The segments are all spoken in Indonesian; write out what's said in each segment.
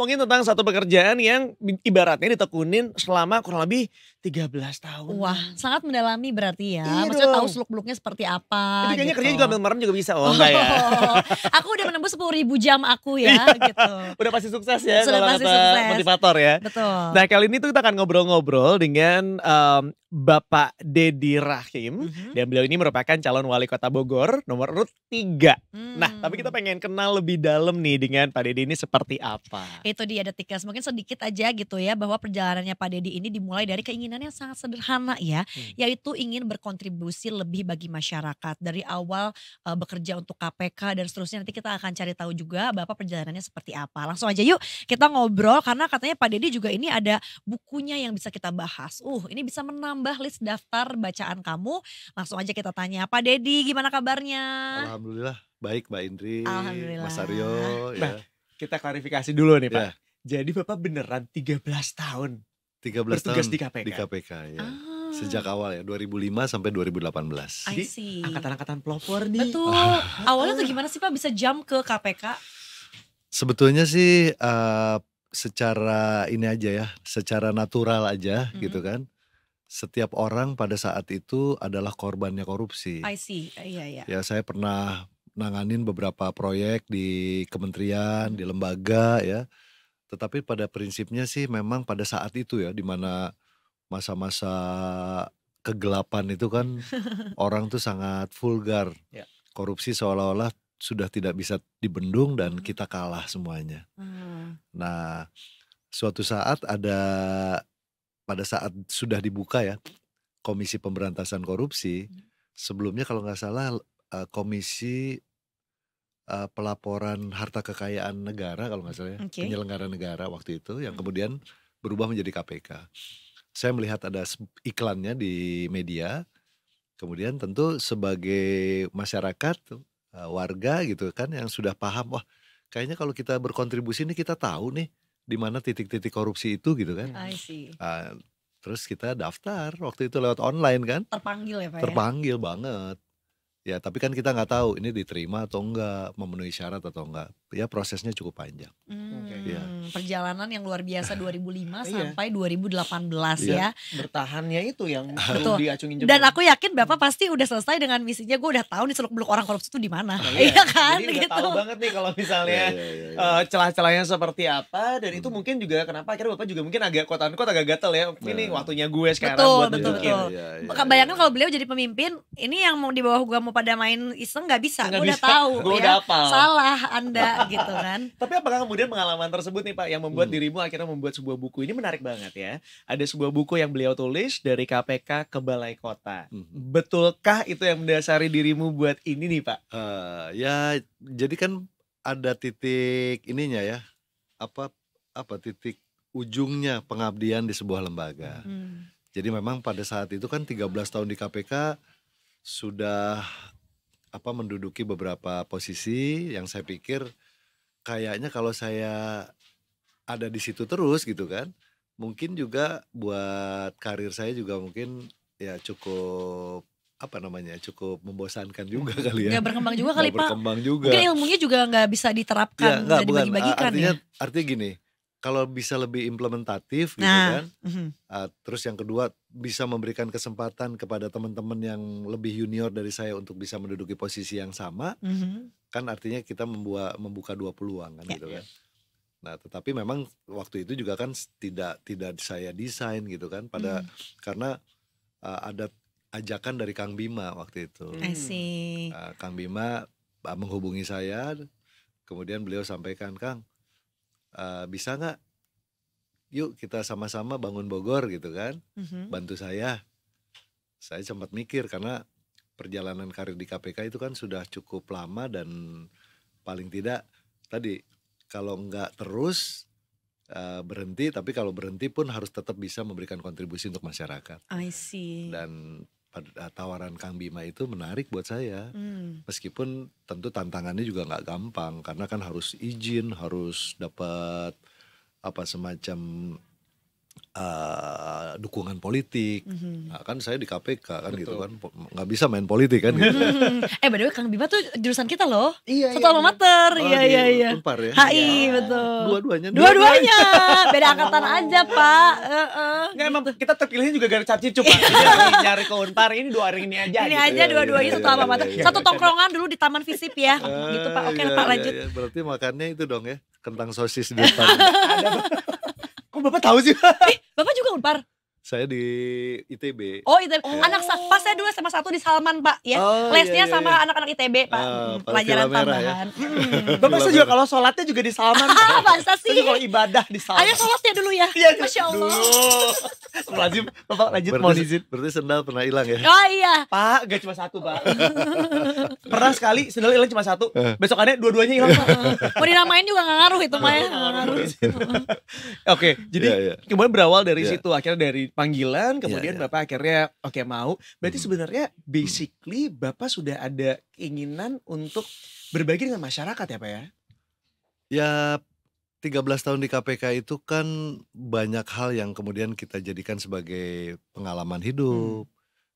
ngomongin tentang satu pekerjaan yang ibaratnya ditekunin selama kurang lebih 13 tahun. Wah, sangat mendalami berarti ya. Iya Maksudnya tahu dong. seluk-beluknya seperti apa Itu kayaknya gitu. kerja juga ambil merem juga bisa. Oh enggak ya? Aku udah menembus 10.000 jam aku ya gitu. Udah pasti sukses ya Sudah kalau pasti kata sukses. motivator ya. Betul. Nah kali ini tuh kita akan ngobrol-ngobrol dengan Bapak Deddy Rahim. Dan beliau ini merupakan calon wali kota Bogor nomor urut 3. Nah tapi kita pengen kenal lebih dalam nih dengan Pak Deddy ini seperti apa. Itu dia Detikers, mungkin sedikit aja gitu ya bahwa perjalanannya Pak Deddy ini dimulai dari keinginan yang sangat sederhana ya, yaitu ingin berkontribusi lebih bagi masyarakat. Dari awal bekerja untuk KPK dan seterusnya, nanti kita akan cari tahu juga Bapak perjalanannya seperti apa. Langsung aja yuk kita ngobrol karena katanya Pak Deddy juga ini ada bukunya yang bisa kita bahas. Ini bisa menambah list daftar bacaan kamu. Langsung aja kita tanya, Pak Deddy gimana kabarnya? Alhamdulillah baik Mbak Indri, Alhamdulillah. Mas Aryo. Nah, Ya, kita klarifikasi dulu nih Pak. Ya. Jadi Bapak beneran 13 tahun 13 bertugas tahun di KPK? Di KPK ya. Ah. Sejak awal ya 2005 sampai 2018. I Jadi see. angkatan-angkatan pelopor nih. Betul. Awalnya tuh gimana sih Pak bisa jump ke KPK? Sebetulnya sih secara ini aja ya, secara natural aja gitu kan. Setiap orang pada saat itu adalah korbannya korupsi. I see. Iya. Ya saya pernah nanganin beberapa proyek di kementerian, di lembaga ya. Tetapi pada prinsipnya sih memang pada saat itu ya, di mana masa-masa kegelapan itu kan orang tuh sangat vulgar. Ya. Korupsi seolah-olah sudah tidak bisa dibendung dan kita kalah semuanya. Nah, suatu saat pada saat sudah dibuka ya Komisi Pemberantasan Korupsi, sebelumnya kalau nggak salah Komisi Pelaporan Harta Kekayaan Negara kalau nggak salah ya, Oke. penyelenggara negara waktu itu yang kemudian berubah menjadi KPK. Saya melihat ada iklannya di media, kemudian tentu sebagai masyarakat, warga gitu kan yang sudah paham, wah kayaknya kalau kita berkontribusi ini kita tahu nih di mana titik-titik korupsi itu gitu kan. I see. Terus kita daftar waktu itu lewat online kan, Terpanggil ya Pak ya? terpanggil banget. Ya tapi kan kita nggak tahu ini diterima atau enggak, memenuhi syarat atau enggak. Ya prosesnya cukup panjang. Iya. Perjalanan yang luar biasa 2005 Iya. sampai 2018 Iya. ya. Bertahannya itu yang Betul. diacungin jempol. Dan aku yakin Bapak pasti udah selesai dengan misinya. Gue udah tahu nih seluk beluk orang korupsi itu di mana. Nah, Iya kan Jadi udah gitu. tahu banget nih kalau misalnya Iya. celah-celahnya seperti apa. Dan itu mungkin juga kenapa akhirnya Bapak juga mungkin agak agak gatel ya. Ini waktunya gue sekarang buat Betul. nunjukin. Bayangkan kalau beliau jadi pemimpin, ini yang mau di bawah gue mau pada main iseng nggak bisa. Nggak Gue udah bisa. tahu Gue ya. udah hafal. Salah Anda gitu kan. Tapi apakah kemudian pengalaman tersebut nih Pak yang membuat dirimu akhirnya membuat sebuah buku ini menarik banget ya. Ada sebuah buku yang beliau tulis dari KPK ke Balai Kota. Betulkah itu yang mendasari dirimu buat ini nih Pak? Ya jadi kan ada titik ininya ya, apa titik ujungnya pengabdian di sebuah lembaga. Jadi memang pada saat itu kan 13 tahun di KPK sudah menduduki beberapa posisi yang saya pikir kayaknya kalau saya ada di situ terus gitu kan, mungkin juga buat karir saya juga mungkin ya cukup cukup membosankan juga kali ya. Nggak berkembang juga kali Nggak Pak. berkembang juga. Mungkin ilmunya juga nggak bisa diterapkan, Nggak, nggak bukan. dibagi-bagikan ya. Artinya gini, kalau bisa lebih implementatif gitu Nah, kan. Terus yang kedua bisa memberikan kesempatan kepada teman-teman yang lebih junior dari saya untuk bisa menduduki posisi yang sama, kan artinya kita membuka dua peluang kan gitu kan. Nah, tetapi memang waktu itu juga kan tidak saya desain gitu kan karena ada ajakan dari Kang Bima waktu itu. I see. Kang Bima menghubungi saya, kemudian beliau sampaikan, Kang, bisa nggak yuk kita sama-sama bangun Bogor gitu kan, bantu saya. Saya sempat mikir karena perjalanan karir di KPK itu kan sudah cukup lama dan paling tidak tadi kalau nggak terus berhenti, tapi kalau berhenti pun harus tetap bisa memberikan kontribusi untuk masyarakat. I see. Dan tawaran Kang Bima itu menarik buat saya, meskipun tentu tantangannya juga nggak gampang karena kan harus izin, harus dapat semacam dukungan politik. Nah, kan saya di KPK kan Betul. gitu kan, nggak bisa main politik kan gitu. By the way Kang Bima tuh jurusan kita loh. Iya, Satu alma mater. Oh, Iya di iya iya. Unpar ya? HI betul. Dua-duanya. Dua-duanya. Beda angkatan aja, Pak. Nggak, emang kita terpilihnya juga gara Cacicu Pak. Jadi lagi nyari ke Unpar, ini 2 hari ini aja. Ini gitu. aja dua-duanya iya, satu alma iya, mater. iya, Satu iya. tongkrongan dulu di Taman Visip ya. Gitu Pak. Oke Iya, Pak iya, lanjut. iya. Berarti makannya itu dong ya, kentang sosis di depan. Kok Bapak tahu sih? Bapak juga Unpar? Saya di ITB. Oh ITB. Anak pas saya dulu SMA 1 di Salman Pak ya. Oh, Lesnya iya, iya, sama iya. anak-anak ITB Pak. Pada Pelajaran Villa Merah ya. tambahan. Bapak saya juga kalau sholatnya juga di Salman. Ah masa Saya sih? juga kalau ibadah di Salman. Ayo sholat ya dulu ya. Iya, Masya Allah. Lazim, Bapak lanjut mau izin. Berarti sendal pernah hilang ya? Oh iya. Pak, gak cuma satu Pak. Pernah sekali sendal hilang cuma satu. Besokannya dua-duanya hilang Pak. Mau dinamain juga gak ngaruh itu Maya. Gak ngaruh. Oke, jadi Iya, iya. kemudian berawal dari Iya. situ, akhirnya dari panggilan, kemudian iya. Bapak akhirnya oke mau. Berarti sebenarnya basically Bapak sudah ada keinginan untuk berbagi dengan masyarakat ya Pak ya? Ya 13 tahun di KPK itu kan banyak hal yang kemudian kita jadikan sebagai pengalaman hidup,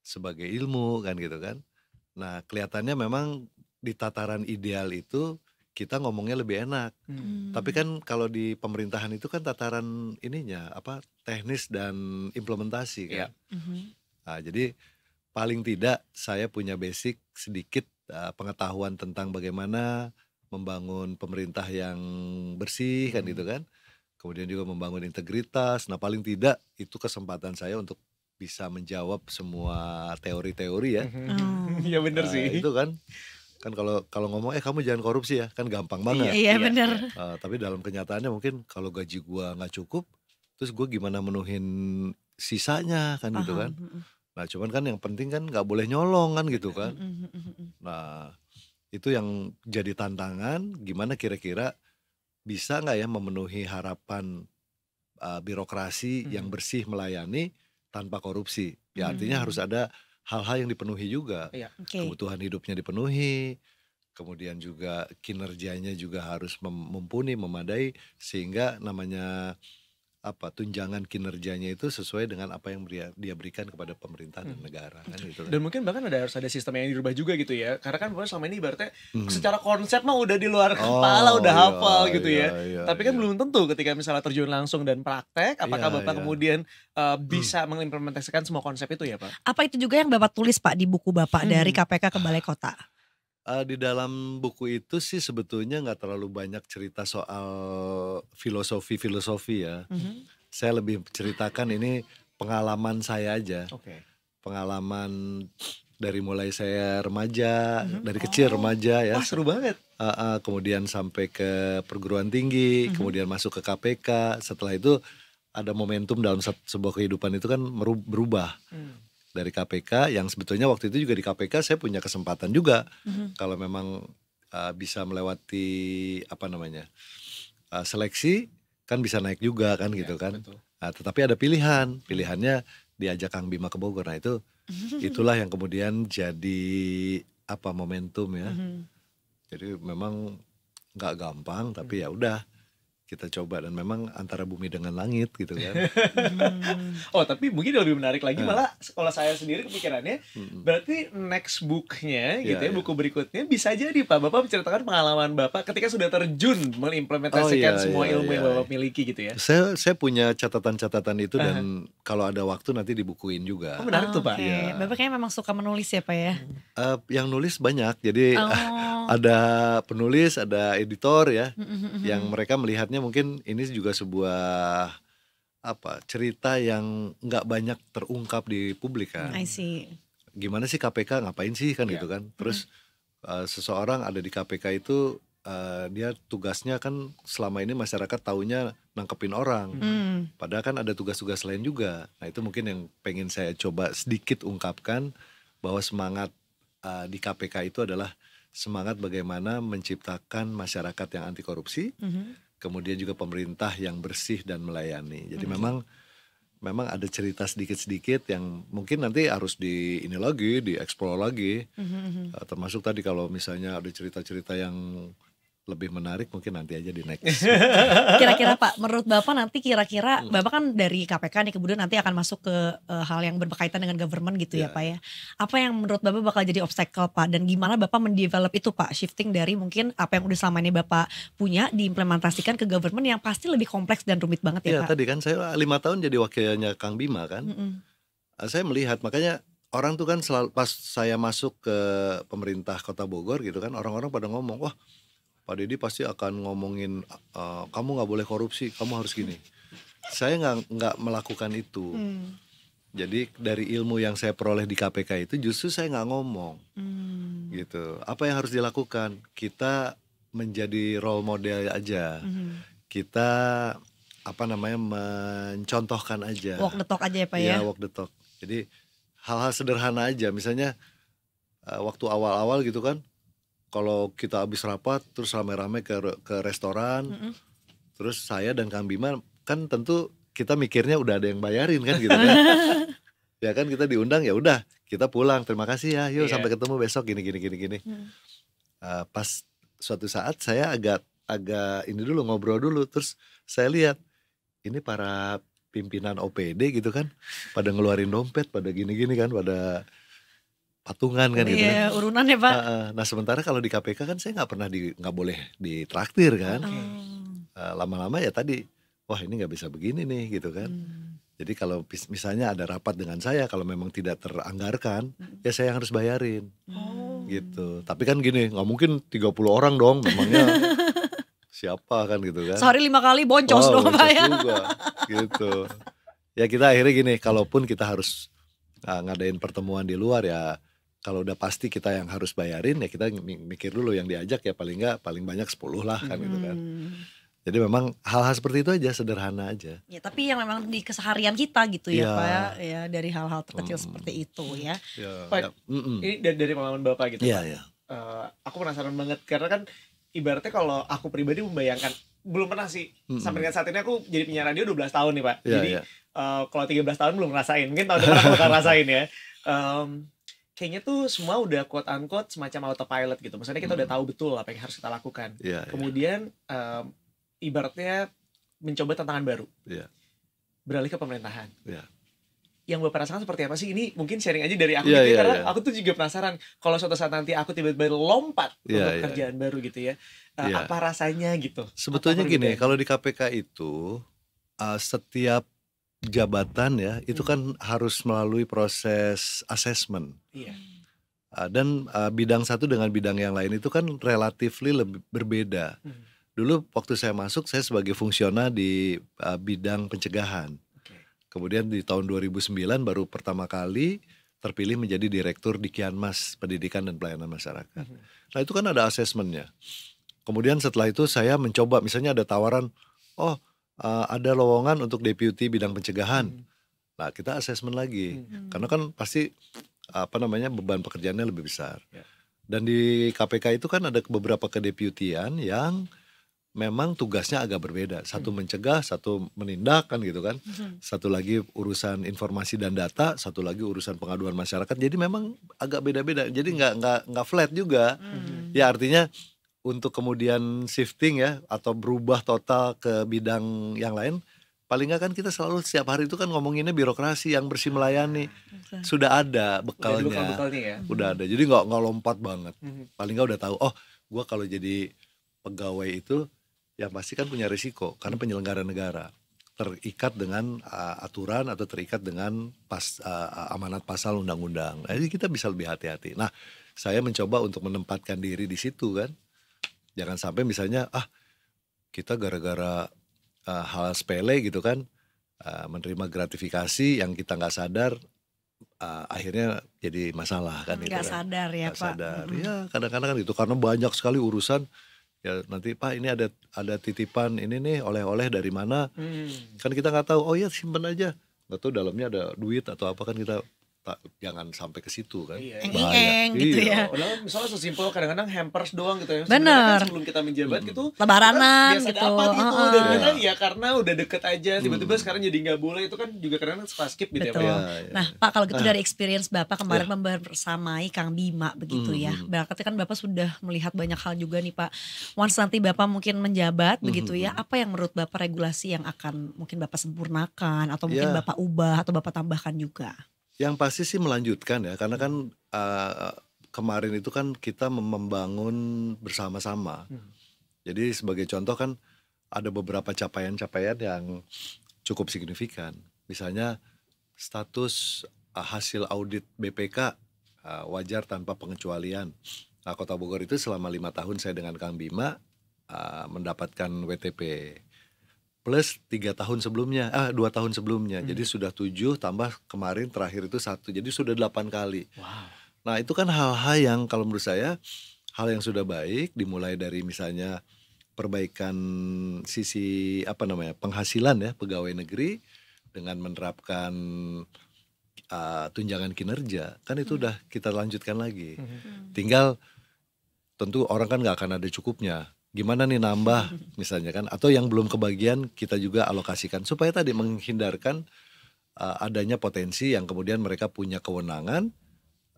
sebagai ilmu kan gitu kan. Nah kelihatannya memang di tataran ideal itu kita ngomongnya lebih enak. Tapi kan kalau di pemerintahan itu kan tataran ininya apa teknis dan implementasi kan. Iya. Nah, jadi paling tidak saya punya basic sedikit pengetahuan tentang bagaimana membangun pemerintah yang bersih kan gitu kan. Kemudian juga membangun integritas. Nah, paling tidak itu kesempatan saya untuk bisa menjawab semua teori-teori ya. Iya bener Nah, sih. itu kan kalau ngomong kamu jangan korupsi ya, kan gampang banget. Iya bener. Tapi dalam kenyataannya mungkin kalau gaji gua nggak cukup, terus gue gimana menuhin sisanya kan gitu kan. Nah cuman kan yang penting kan nggak boleh nyolong kan gitu kan. Nah itu yang jadi tantangan, gimana kira-kira bisa nggak ya memenuhi harapan birokrasi yang bersih melayani tanpa korupsi. Ya artinya harus ada hal-hal yang dipenuhi juga. Oke. Kebutuhan hidupnya dipenuhi, kemudian juga kinerjanya juga harus mumpuni, memadai, sehingga namanya tunjangan kinerjanya itu sesuai dengan apa yang dia berikan kepada pemerintah dan negara kan gitu. Dan mungkin bahkan harus ada sistem yang dirubah juga gitu ya. Karena kan selama ini ibaratnya secara konsep mah udah di luar kepala, udah hafal gitu ya. Tapi kan belum tentu ketika misalnya terjun langsung dan praktek, apakah Bapak kemudian bisa mengimplementasikan semua konsep itu ya Pak? Apa itu juga yang Bapak tulis Pak di buku Bapak dari KPK ke Balai Kota? Di dalam buku itu sih sebetulnya nggak terlalu banyak cerita soal filosofi ya. Saya lebih ceritakan ini pengalaman saya aja. Pengalaman dari mulai saya remaja, dari kecil remaja ya. Wah seru banget. Kemudian sampai ke perguruan tinggi, kemudian masuk ke KPK. Setelah itu ada momentum dalam sebuah kehidupan itu kan berubah. Dari KPK yang sebetulnya waktu itu juga di KPK saya punya kesempatan juga kalau memang bisa melewati seleksi kan bisa naik juga kan gitu kan. Nah, tetapi ada pilihannya diajak Kang Bima ke Bogor. Nah itulah yang kemudian jadi momentum ya. Jadi memang nggak gampang tapi ya udah kita coba dan memang antara bumi dengan langit gitu kan. Tapi mungkin lebih menarik lagi malah kalau saya sendiri kepikirannya berarti next booknya gitu ya, buku berikutnya bisa jadi Pak Bapak menceritakan pengalaman Bapak ketika sudah terjun mengimplementasikan semua ilmu yang Bapak miliki gitu ya. Saya punya catatan-catatan itu dan kalau ada waktu nanti dibukuin juga. Menarik tuh Pak. Iya. Bapak kayaknya memang suka menulis ya Pak ya. Yang nulis banyak jadi ada penulis, ada editor ya yang mereka melihatnya mungkin ini juga sebuah cerita yang nggak banyak terungkap di publik kan. I see. Gimana sih KPK ngapain sih kan gitu kan. Terus seseorang ada di KPK itu dia tugasnya kan selama ini masyarakat taunya nangkepin orang. Padahal kan ada tugas-tugas lain juga. Nah itu mungkin yang pengen saya coba sedikit ungkapkan bahwa semangat di KPK itu adalah semangat bagaimana menciptakan masyarakat yang anti korupsi, kemudian juga pemerintah yang bersih dan melayani. Jadi memang ada cerita sedikit-sedikit yang mungkin nanti harus dieksplor lagi. Termasuk tadi kalau misalnya ada cerita-cerita yang lebih menarik mungkin nanti aja di next. Kira-kira Pak, menurut Bapak nanti kira-kira Bapak kan dari KPK nih kemudian nanti akan masuk ke hal yang berkaitan dengan government gitu ya Pak ya. Apa yang menurut Bapak bakal jadi obstacle Pak dan gimana Bapak mendevelop itu Pak, shifting dari mungkin apa yang udah selama ini Bapak punya diimplementasikan ke government yang pasti lebih kompleks dan rumit banget ya Pak. Tadi kan saya 5 tahun jadi wakilnya Kang Bima kan. Saya melihat makanya orang tuh kan selalu pas saya masuk ke pemerintah Kota Bogor gitu kan, orang-orang pada ngomong, wah Pak Deddy pasti akan ngomongin kamu nggak boleh korupsi, kamu harus gini. Saya nggak melakukan itu. Jadi dari ilmu yang saya peroleh di KPK itu justru saya nggak ngomong, gitu. Apa yang harus dilakukan? Kita menjadi role model aja. Kita mencontohkan aja. Walk the talk aja ya Pak ya. Iya, walk the talk. Jadi hal-hal sederhana aja. Misalnya waktu awal-awal gitu kan. Kalau kita habis rapat terus rame-rame ke restoran, terus saya dan Kang Bima kan tentu kita mikirnya udah ada yang bayarin kan gitu kan. Ya kan kita diundang ya udah kita pulang, terima kasih ya, yuk sampai ketemu besok gini. Pas suatu saat saya agak ini dulu ngobrol dulu, terus saya lihat ini para pimpinan OPD gitu kan, pada ngeluarin dompet, pada gini-gini kan, pada patungan kan gitu kan. Iya, urunan ya Pak. Nah sementara kalau di KPK kan saya nggak boleh ditraktir kan. Lama-lama ya tadi, wah ini nggak bisa begini nih gitu kan. Jadi kalau misalnya ada rapat dengan saya, kalau memang tidak teranggarkan, ya saya yang harus bayarin. Gitu. Tapi kan gini, nggak mungkin 30 orang dong, memangnya siapa kan gitu kan. Sehari 5 kali boncos dong Pak ya. Juga, gitu. Ya kita akhirnya gini, kalaupun kita harus ngadain pertemuan di luar ya, kalau udah pasti kita yang harus bayarin ya kita mikir dulu yang diajak ya paling banyak 10 lah kan gitu kan. Jadi memang hal-hal seperti itu aja, sederhana aja. Ya tapi yang memang di keseharian kita gitu ya Pak ya, dari hal-hal terkecil seperti itu ya. Pak, ini dari pengalaman Bapak gitu Pak. Aku penasaran banget karena kan ibaratnya kalau aku pribadi membayangkan, belum pernah sih sampai dengan saat ini aku jadi penyiar radio 12 tahun nih Pak. Jadi kalau 13 tahun belum ngerasain, mungkin tahun depan aku bakal rasain ya. Kayaknya tuh semua udah quote unquote semacam autopilot gitu. Maksudnya kita udah tahu betul apa yang harus kita lakukan. Kemudian ibaratnya mencoba tantangan baru. Beralih ke pemerintahan. Yang Bapak rasakan seperti apa sih? Ini mungkin sharing aja dari aku karena aku tuh juga penasaran kalau suatu saat nanti aku tiba-tiba lompat untuk kerjaan baru gitu ya. Apa rasanya gitu? Sebetulnya gini, kalau di KPK itu setiap jabatan ya itu kan harus melalui proses assessment. Dan bidang satu dengan bidang yang lain itu kan relatively lebih berbeda. Dulu waktu saya masuk saya sebagai fungsional di bidang pencegahan. Kemudian di tahun 2009 baru pertama kali terpilih menjadi direktur di Kianmas, Pendidikan dan Pelayanan Masyarakat. Nah itu kan ada assessmentnya. Kemudian setelah itu saya mencoba, misalnya ada tawaran, ada lowongan untuk deputi bidang pencegahan. Nah kita assessment lagi, karena kan pasti beban pekerjaannya lebih besar. Dan di KPK itu kan ada beberapa kedeputian yang memang tugasnya agak berbeda. Satu mencegah, satu menindak kan gitu kan. Satu lagi urusan informasi dan data, satu lagi urusan pengaduan masyarakat. Jadi memang agak beda-beda. Jadi nggak flat juga. Ya artinya untuk kemudian shifting ya atau berubah total ke bidang yang lain, paling nggak kan kita selalu setiap hari itu kan ngomonginnya birokrasi yang bersih melayani. Sudah ada bekalnya. Udah ada. Jadi nggak lompat banget. Paling nggak udah tahu. Oh, gue kalau jadi pegawai itu ya pasti kan punya risiko karena penyelenggara negara terikat dengan aturan atau terikat dengan amanat pasal undang-undang. Jadi kita bisa lebih hati-hati. Nah, saya mencoba untuk menempatkan diri di situ kan. Jangan sampai misalnya kita gara-gara hal sepele gitu kan menerima gratifikasi yang kita nggak sadar akhirnya jadi masalah kan. Nggak sadar ya Pak. Sadar. Ya kadang-kadang kan gitu karena banyak sekali urusan. Ya nanti Pak ini ada titipan ini nih oleh-oleh dari mana. Kan kita nggak tahu, oh ya simpen aja. Nggak tahu dalamnya ada duit atau apa kan kita jangan sampai ke situ kan. Iya, Eng-eng gitu ya. Padahal misalnya sesimpel kadang-kadang hampers doang gitu ya. Bener. Sebenarnya kan sebelum kita menjabat gitu. Lebaranan Biasa gitu. dapat gitu. Heeh. Dan kita ya karena udah deket aja. Tiba-tiba sekarang jadi gak boleh. Itu kan juga kadang-kadang suka skip gitu Betul. ya Pak. Ya, ya. Nah Pak, kalau gitu dari experience Bapak kemarin membersamai Kang Bima begitu ya. Berarti kan Bapak sudah melihat banyak hal juga nih Pak. Once nanti Bapak mungkin menjabat begitu ya. Apa yang menurut Bapak regulasi yang akan mungkin Bapak sempurnakan atau mungkin Ya. Bapak ubah atau Bapak tambahkan juga? Yang pasti sih melanjutkan ya, karena kan kemarin itu kan kita membangun bersama-sama. Jadi sebagai contoh kan ada beberapa capaian-capaian yang cukup signifikan. Misalnya status hasil audit BPK wajar tanpa pengecualian. Nah, Kota Bogor itu selama 5 tahun saya dengan Kang Bima mendapatkan WTP. Plus 2 tahun sebelumnya. Jadi sudah 7 tambah kemarin terakhir itu 1. Jadi sudah 8 kali. Wow. Nah itu kan hal-hal yang kalau menurut saya hal yang sudah baik, dimulai dari misalnya perbaikan sisi penghasilan ya pegawai negeri dengan menerapkan tunjangan kinerja. Kan itu udah kita lanjutkan lagi. Tinggal tentu orang kan gak akan ada cukupnya. Gimana nih nambah misalnya kan, atau yang belum kebagian kita juga alokasikan supaya tadi menghindarkan adanya potensi yang kemudian mereka punya kewenangan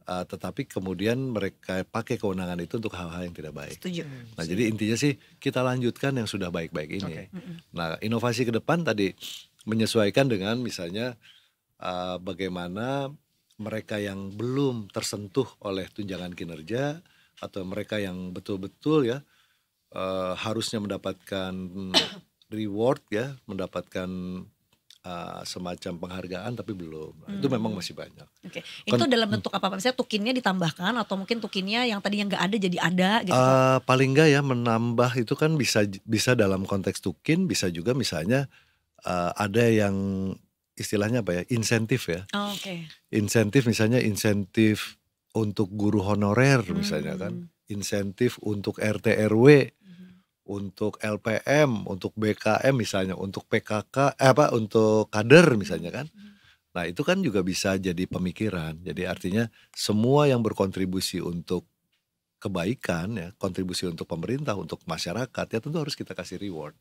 tetapi kemudian mereka pakai kewenangan itu untuk hal-hal yang tidak baik. Setuju. Nah jadi intinya sih kita lanjutkan yang sudah baik-baik ini. Nah inovasi ke depan tadi menyesuaikan dengan misalnya bagaimana mereka yang belum tersentuh oleh tunjangan kinerja atau mereka yang betul-betul ya harusnya mendapatkan reward ya, mendapatkan semacam penghargaan tapi belum. Itu memang masih banyak. Oke. Itu dalam bentuk apa? Misalnya tukinnya ditambahkan atau mungkin tukinnya yang tadinya nggak ada jadi ada gitu? Paling enggak ya menambah itu kan bisa dalam konteks tukin, bisa juga misalnya ada yang istilahnya apa ya, insentif ya. Oh, oke. Insentif misalnya insentif untuk guru honorer misalnya kan, insentif untuk RT RW, untuk LPM, untuk BKM misalnya, untuk PKK, untuk kader misalnya kan. Nah itu kan juga bisa jadi pemikiran. Jadi artinya semua yang berkontribusi untuk kebaikan ya, kontribusi untuk pemerintah, untuk masyarakat ya tentu harus kita kasih reward.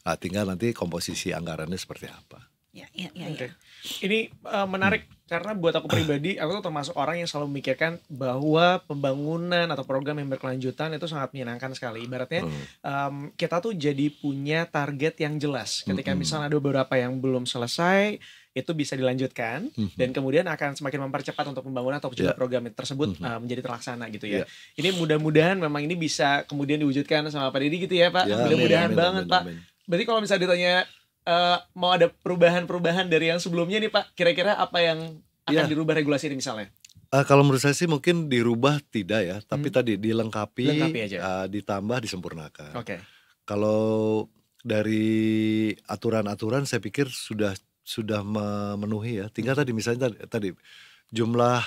Nah tinggal nanti komposisi anggarannya seperti apa. Ya. Oke. Ini menarik karena buat aku pribadi, aku tuh termasuk orang yang selalu memikirkan bahwa pembangunan atau program yang berkelanjutan itu sangat menyenangkan sekali. Ibaratnya kita tuh jadi punya target yang jelas. Ketika misalnya ada beberapa yang belum selesai, itu bisa dilanjutkan dan kemudian akan semakin mempercepat untuk pembangunan atau juga program tersebut menjadi terlaksana gitu ya. Ini mudah-mudahan memang ini bisa kemudian diwujudkan sama Pak Deddy gitu ya Pak. Mudah-mudahan banget Pak. Berarti kalau misalnya ditanya mau ada perubahan-perubahan dari yang sebelumnya nih Pak, kira-kira apa yang akan dirubah regulasi ini misalnya? Kalau menurut saya sih mungkin dirubah tidak ya, tapi tadi dilengkapi aja. Ditambah, disempurnakan. Oke. Kalau dari aturan-aturan saya pikir sudah memenuhi ya. Tinggal tadi misalnya tadi jumlah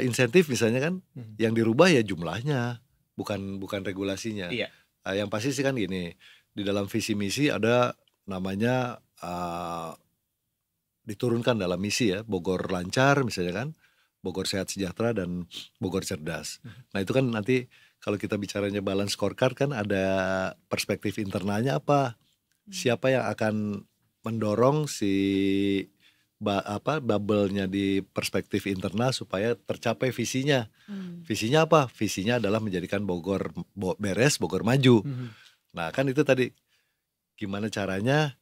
insentif misalnya kan, yang dirubah ya jumlahnya, bukan regulasinya. Iya. Yang pasti sih kan gini, di dalam visi misi ada namanya diturunkan dalam misi ya, Bogor lancar misalnya kan, Bogor sehat sejahtera dan Bogor cerdas. Nah itu kan nanti kalau kita bicaranya balance scorecard kan ada perspektif internalnya apa, siapa yang akan mendorong si bubble-nya di perspektif internal supaya tercapai visinya. Visinya apa? Visinya adalah menjadikan Bogor beres, Bogor maju. Nah kan itu tadi gimana caranya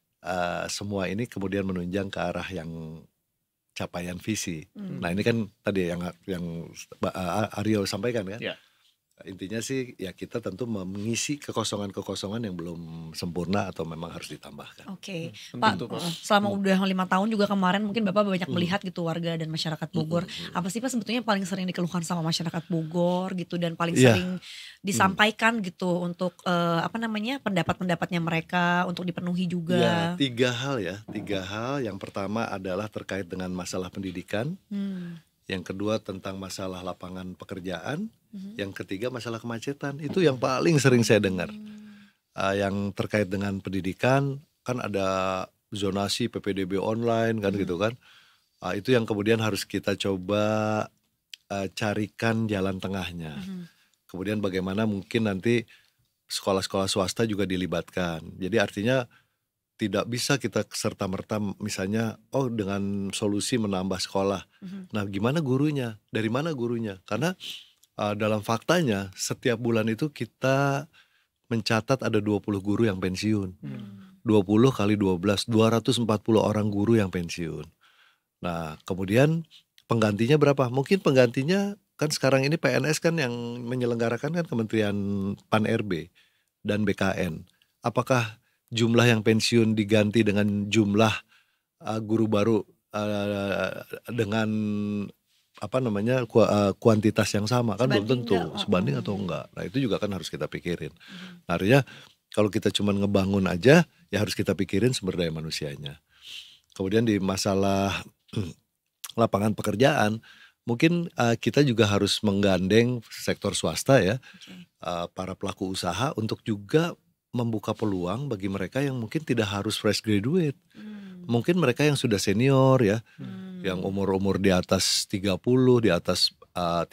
semua ini kemudian menunjang ke arah yang capaian visi. Nah ini kan tadi yang Aryo sampaikan kan. Ya. Intinya sih ya kita tentu mengisi kekosongan-kekosongan yang belum sempurna atau memang harus ditambahkan. Oke. Pak, selama udah 5 tahun juga kemarin mungkin Bapak banyak melihat gitu warga dan masyarakat Bogor. Apa sih Pak sebetulnya paling sering dikeluhkan sama masyarakat Bogor gitu dan paling sering disampaikan gitu untuk pendapat-pendapatnya mereka untuk dipenuhi juga? Ya, 3 hal. Yang pertama adalah terkait dengan masalah pendidikan. Yang kedua tentang masalah lapangan pekerjaan. Yang ketiga masalah kemacetan. Itu yang paling sering saya dengar. Yang terkait dengan pendidikan kan ada zonasi PPDB online kan gitu kan. Itu yang kemudian harus kita coba carikan jalan tengahnya. Kemudian bagaimana mungkin nanti sekolah-sekolah swasta juga dilibatkan. Jadi artinya tidak bisa kita serta-merta misalnya dengan solusi menambah sekolah. Nah, gimana gurunya? Dari mana gurunya? Karena dalam faktanya setiap bulan itu kita mencatat ada 20 guru yang pensiun. 20 kali 12, 240 orang guru yang pensiun. Nah, kemudian penggantinya berapa? Mungkin penggantinya kan sekarang ini PNS kan yang menyelenggarakan kan Kementerian Pan-RB dan BKN. Apakah jumlah yang pensiun diganti dengan jumlah guru baru dengan kuantitas yang sama kan belum tentu sebanding atau enggak. Nah, itu juga kan harus kita pikirin. Nah, artinya kalau kita cuma ngebangun aja ya harus kita pikirin sumber daya manusianya. Kemudian di masalah lapangan pekerjaan mungkin kita juga harus menggandeng sektor swasta ya, para pelaku usaha untuk juga membuka peluang bagi mereka yang mungkin tidak harus fresh graduate. Mungkin mereka yang sudah senior ya, yang umur-umur di atas 30, di atas 35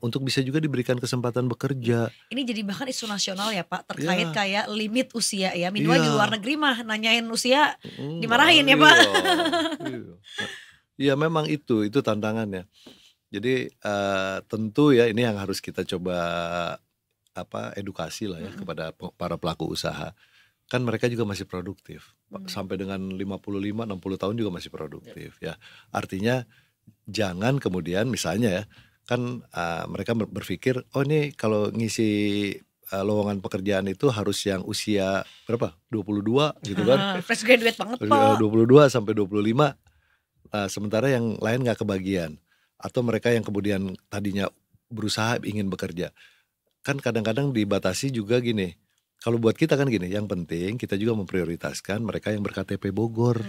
untuk bisa juga diberikan kesempatan bekerja. Ini jadi bahkan isu nasional ya Pak, terkait kayak limit usia ya. Minimal di luar negeri mah nanyain usia dimarahin ya Pak. Iya memang itu tantangannya. Jadi tentu ya ini yang harus kita coba edukasi lah ya kepada para pelaku usaha. Kan mereka juga masih produktif. Sampai dengan 55-60 tahun juga masih produktif ya. Artinya jangan kemudian misalnya ya kan mereka berpikir ini kalau ngisi lowongan pekerjaan itu harus yang usia berapa? 22 gitu kan. Fresh graduate banget Pak. 22 sampai 25. Sementara yang lain gak kebagian. Atau mereka yang kemudian tadinya berusaha ingin bekerja. Kan kadang-kadang dibatasi juga gini. Kalau buat kita kan gini, yang penting kita juga memprioritaskan mereka yang ber-KTP Bogor.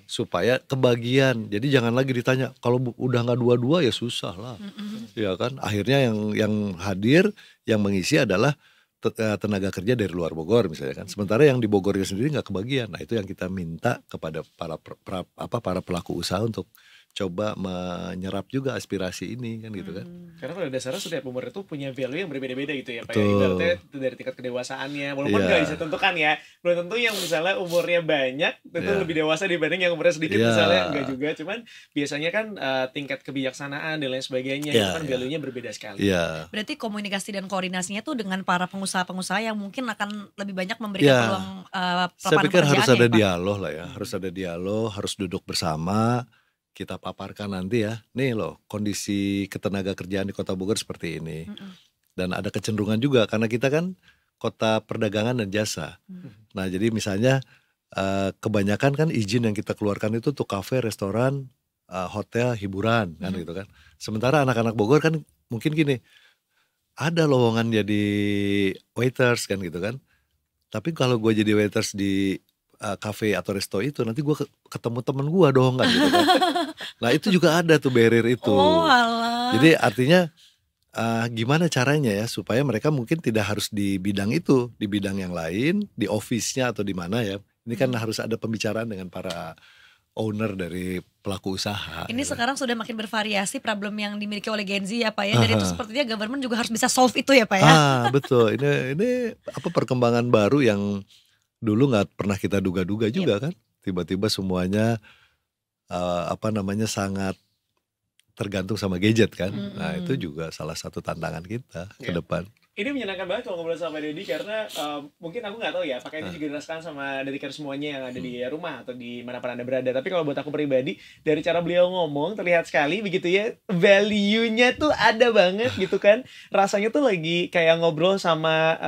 Supaya kebagian. Jadi jangan lagi ditanya, kalau udah gak dua-dua ya susah lah. Ya kan, akhirnya yang hadir, yang mengisi adalah tenaga kerja dari luar Bogor misalnya kan. Sementara yang di Bogornya sendiri gak kebagian. Nah itu yang kita minta kepada para pelaku usaha untuk coba menyerap juga aspirasi ini kan gitu kan. Karena pada dasarnya setiap umur itu punya value yang berbeda-beda gitu ya Pak. Ibaratnya dari tingkat kedewasaannya. Walaupun gak bisa tentukan ya. Belum tentu yang misalnya umurnya banyak itu lebih dewasa dibanding yang umurnya sedikit misalnya. Enggak juga. Cuman biasanya kan tingkat kebijaksanaan dan lain sebagainya itu kan value-nya berbeda sekali. Berarti komunikasi dan koordinasinya tuh dengan para pengusaha-pengusaha yang mungkin akan lebih banyak memberikan peluang saya pikir harus ada dialog lah ya. Harus ada dialog, harus duduk bersama. Kita paparkan nanti ya, nih loh kondisi ketenaga kerjaan di Kota Bogor seperti ini. Dan ada kecenderungan juga karena kita kan kota perdagangan dan jasa. Nah jadi misalnya kebanyakan kan izin yang kita keluarkan itu untuk kafe, restoran, hotel, hiburan kan gitu kan. Sementara anak-anak Bogor kan mungkin gini, ada lowongan jadi waiters kan gitu kan. Tapi kalau gue jadi waiters di kafe atau resto itu nanti gue ketemu temen gue dong kan gitu kan. Nah itu juga ada tuh barrier itu. Jadi artinya gimana caranya ya supaya mereka mungkin tidak harus di bidang itu, di bidang yang lain, di office-nya atau di mana ya. Ini kan harus ada pembicaraan dengan para owner dari pelaku usaha. Ini gitu. Sekarang sudah makin bervariasi problem yang dimiliki oleh Gen Z ya Pak ya. Dan itu sepertinya government juga harus bisa solve itu ya Pak ya. Betul. Ini perkembangan baru yang dulu nggak pernah kita duga-duga juga kan. Tiba-tiba semuanya sangat tergantung sama gadget kan. Nah itu juga salah satu tantangan kita ke depan. Ini menyenangkan banget kalau ngobrol sama Deddy karena mungkin aku nggak tahu ya apakah itu juga dirasakan sama dediker semuanya yang ada di rumah atau di manapun Anda berada. Tapi kalau buat aku pribadi dari cara beliau ngomong terlihat sekali begitu ya, value-nya tuh ada banget gitu kan. Rasanya tuh lagi kayak ngobrol sama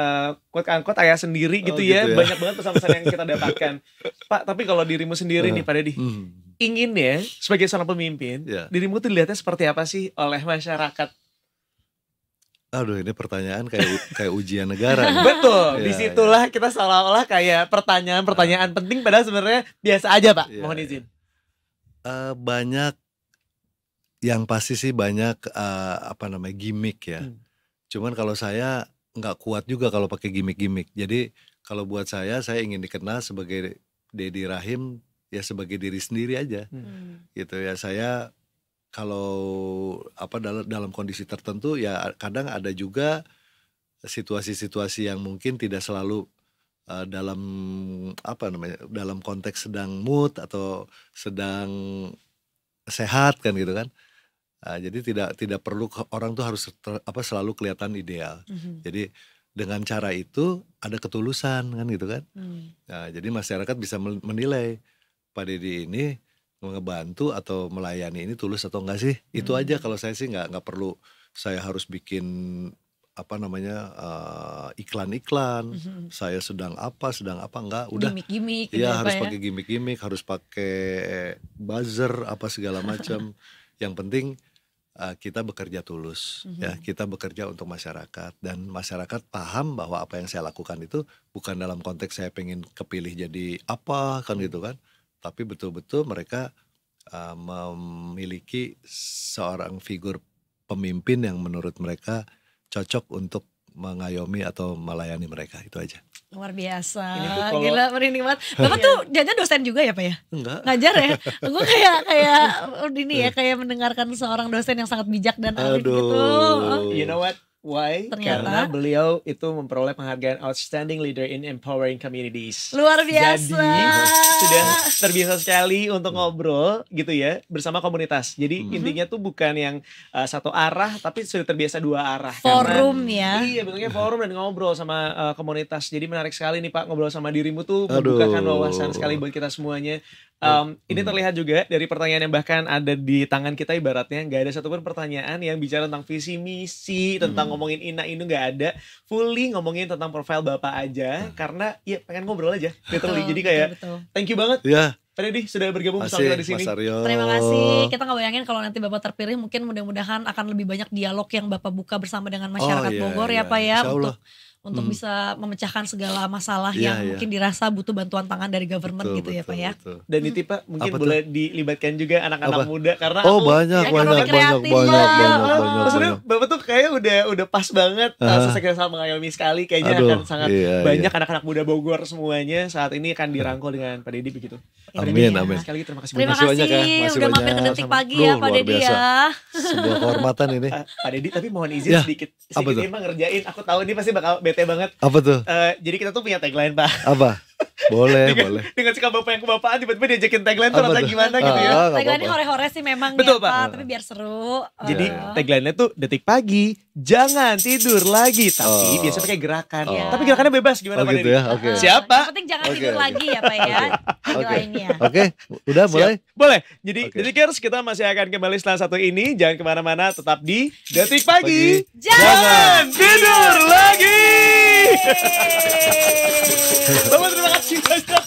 quote-unquote ayah sendiri gitu ya. Banyak banget pesan-pesan yang kita dapatkan. Pak, tapi kalau dirimu sendiri nih Pak Deddy, ingin ya sebagai seorang pemimpin, dirimu tuh dilihatnya seperti apa sih oleh masyarakat? Aduh ini pertanyaan kayak ujian negara. Betul, disitulah kita seolah-olah kayak pertanyaan-pertanyaan penting padahal sebenarnya biasa aja Pak, mohon izin. Banyak, yang pasti sih banyak gimmick ya. Cuman kalau saya nggak kuat juga kalau pakai gimmick-gimmick. Jadi kalau buat saya ingin dikenal sebagai Deddy Rahim ya sebagai diri sendiri aja. Gitu ya, saya kalau dalam kondisi tertentu ya kadang ada juga situasi-situasi yang mungkin tidak selalu dalam dalam konteks sedang mood atau sedang sehat kan gitu kan. Jadi tidak perlu orang tuh harus selalu kelihatan ideal. Jadi dengan cara itu ada ketulusan kan gitu kan. Nah, jadi masyarakat bisa menilai Pak Deddy ini ngebantu atau melayani ini tulus atau enggak sih. Itu aja kalau saya sih nggak perlu saya harus bikin iklan-iklan. Saya sedang apa enggak, udah. Gimik-gimik gitu ya ya, harus Pak, pakai gimik-gimik, harus pakai buzzer apa segala macam. Yang penting kita bekerja tulus, ya kita bekerja untuk masyarakat dan masyarakat paham bahwa apa yang saya lakukan itu bukan dalam konteks saya pengen kepilih jadi apa kan gitu kan, tapi betul-betul mereka memiliki seorang figur pemimpin yang menurut mereka cocok untuk mengayomi atau melayani mereka, itu aja. Luar biasa. Ini tuh kalau- Gila, merinding banget. Bapak tuh jangan dosen juga ya, Pak ya? Enggak. Ngajar ya? Gue kayak ini ya, kayak mendengarkan seorang dosen yang sangat bijak dan arif gitu. You know what? Why? Ternyata. Karena beliau itu memperoleh penghargaan Outstanding Leader in Empowering Communities. Luar biasa. Jadi sudah terbiasa sekali untuk ngobrol gitu ya bersama komunitas. Jadi intinya tuh bukan yang satu arah, tapi sudah terbiasa dua arah. Forum ya. Iya, bentuknya forum dan ngobrol sama komunitas. Jadi menarik sekali nih Pak, ngobrol sama dirimu tuh Aduh. membukakan wawasan sekali buat kita semuanya. Ini terlihat juga dari pertanyaan yang bahkan ada di tangan kita, ibaratnya nggak ada satupun pertanyaan yang bicara tentang visi misi, tentang ngomongin ina-inu, nggak ada. Fully ngomongin tentang profil Bapak aja, karena ya pengen ngobrol aja. Literally. Jadi kayak Betul. thank you banget Ya, Pak Deddy sudah bergabung bersama kita di sini. Mas Aryo. Terima kasih. Kita nggak bayangin kalau nanti Bapak terpilih, mungkin mudah-mudahan akan lebih banyak dialog yang Bapak buka bersama dengan masyarakat iya, Bogor ya iya. Pak ya, Insya Allah. untuk bisa memecahkan segala masalah Iya, yang iya. mungkin dirasa butuh bantuan tangan dari government gitu ya Pak ya. Betul. Dan itu Pak mungkin Apa tuh? boleh dilibatkan juga anak-anak Apa? muda karena Oh, aku banyak Ekonomi kreatif, Pak. maksudnya Bapak tuh kayak udah pas banget, sosok yang sangat mengayomi sekali, kayaknya Aduh, akan sangat iya, banyak anak-anak muda Bogor semuanya saat ini akan dirangkul dengan Pak Deddy begitu. Pak Amin, Deddy, amin. Sekali lagi terima kasih Terima Masih kasih banyak ya, masih udah mampir ke banyak. Detik Pagi Duh, ya Pak luar Deddy biasa. ya. Sebuah kehormatan ini. Pak Deddy, tapi mohon izin Ya, sedikit apa tuh? emang ngerjain. Aku tahu ini pasti bakal bete banget. Apa tuh? Jadi kita tuh punya tagline Pak. Apa? Boleh, dengan, boleh. dengan sikap Bapak yang kebapaan tiba-tiba diajakin tagline tuh Apa rasa tuh? gimana gitu ya. nggak Tagline-nya apa-apa. hore-hore sih memang Betul, ya Pak. Pak, tapi biar seru. Jadi Iya. tagline-nya tuh Detik Pagi, jangan tidur lagi. Tapi biasa pakai gerakan. Iya. Tapi gerakannya bebas, gimana Oh Pak gitu Deddy? ya, oke. Siapa? Yang penting jangan Oke, tidur oke. lagi ya Pak ya. Tagline-nya. Oke, udah mulai? Siap. Boleh. Jadi Oke. Detikers, kita masih akan kembali setelah satu ini. Jangan kemana-mana, tetap di Detik Pagi. Pagi. Jangan tidur lagi. Bapak terima kasih banyak.